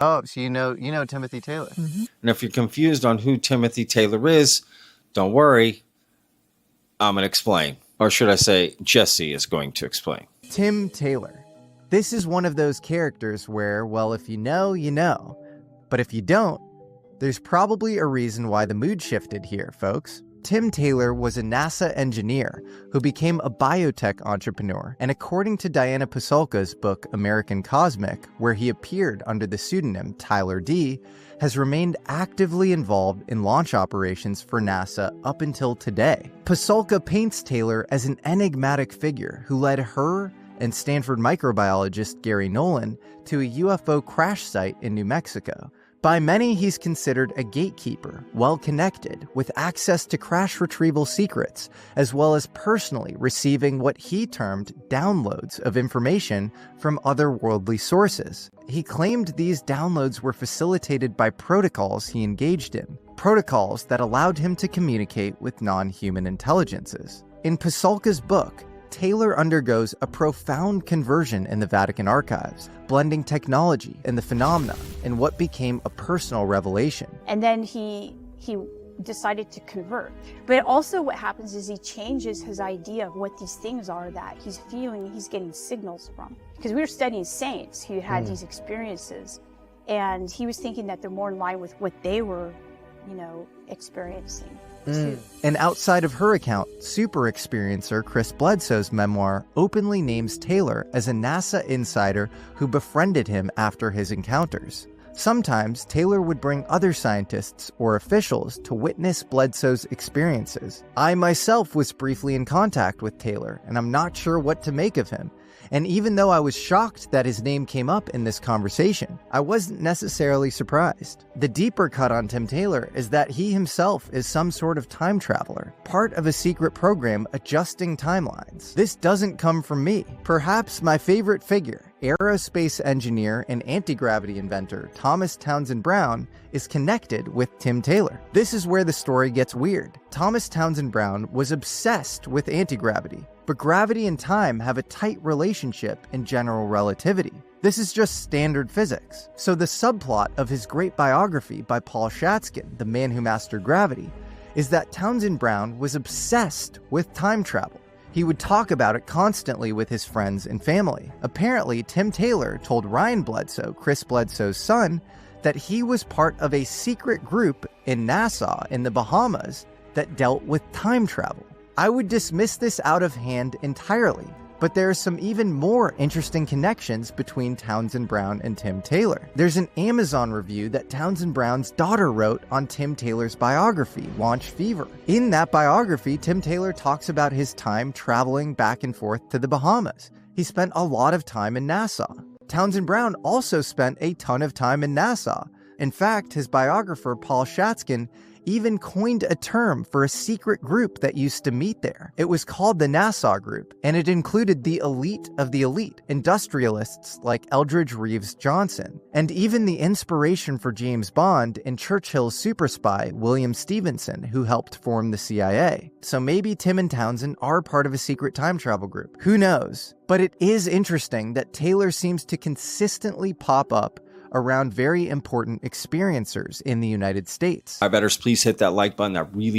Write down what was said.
Oh, so you know Timothy Taylor. Mm-hmm. And if you're confused on who Timothy Taylor is, don't worry. I'm going to explain. Or should I say, Jesse is going to explain. Tim Taylor. This is one of those characters where, well, if you know, you know. But if you don't, there's probably a reason why the mood shifted here, folks. Tim Taylor was a NASA engineer who became a biotech entrepreneur, and according to Diana Pasulka's book American Cosmic, where he appeared under the pseudonym Tyler D, has remained actively involved in launch operations for NASA up until today. Pasulka paints Taylor as an enigmatic figure who led her and Stanford microbiologist Gary Nolan to a UFO crash site in New Mexico. By many, he's considered a gatekeeper, well-connected, with access to crash retrieval secrets, as well as personally receiving what he termed downloads of information from otherworldly sources. He claimed these downloads were facilitated by protocols he engaged in, protocols that allowed him to communicate with non-human intelligences. In Pasulka's book, Taylor undergoes a profound conversion in the Vatican archives, blending technology and the phenomenon in what became a personal revelation. And then he decided to convert. But also what happens is he changes his idea of what these things are that he's feeling he's getting signals from. Because we were studying saints who had these experiences, and he was thinking that they're more in line with what they were, experiencing. And outside of her account, super experiencer Chris Bledsoe's memoir openly names Taylor as a NASA insider who befriended him after his encounters. Sometimes, Taylor would bring other scientists or officials to witness Bledsoe's experiences. I myself was briefly in contact with Taylor, and I'm not sure what to make of him. And even though I was shocked that his name came up in this conversation, I wasn't necessarily surprised. The deeper cut on Tim Taylor is that he himself is some sort of time traveler, part of a secret program adjusting timelines. This doesn't come from me. Perhaps my favorite figure, aerospace engineer and anti-gravity inventor Thomas Townsend Brown, is connected with Tim Taylor. This is where the story gets weird. Thomas Townsend Brown was obsessed with anti-gravity, but gravity and time have a tight relationship in general relativity. This is just standard physics. So the subplot of his great biography by Paul Shatskin, The Man Who Mastered Gravity, is that Townsend Brown was obsessed with time travel. He would talk about it constantly with his friends and family. Apparently, Tim Taylor told Ryan Bledsoe, Chris Bledsoe's son, that he was part of a secret group in Nassau in the Bahamas that dealt with time travel. I would dismiss this out of hand entirely, but there are some even more interesting connections between Townsend Brown and Tim Taylor. There's an Amazon review that Townsend Brown's daughter wrote on Tim Taylor's biography, Launch Fever. In that biography, Tim Taylor talks about his time traveling back and forth to the Bahamas. He spent a lot of time in Nassau. Townsend Brown also spent a ton of time in Nassau. In fact, his biographer, Paul Shatskin, even coined a term for a secret group that used to meet there. It was called the Nassau Group, and it included the elite of the elite, industrialists like Eldridge Reeves Johnson, and even the inspiration for James Bond and Churchill's super spy, William Stevenson, who helped form the CIA. So maybe Tim and Townsend are part of a secret time travel group. Who knows? But it is interesting that Taylor seems to consistently pop up around very important experiencers in the United States. I better please hit that like button. That really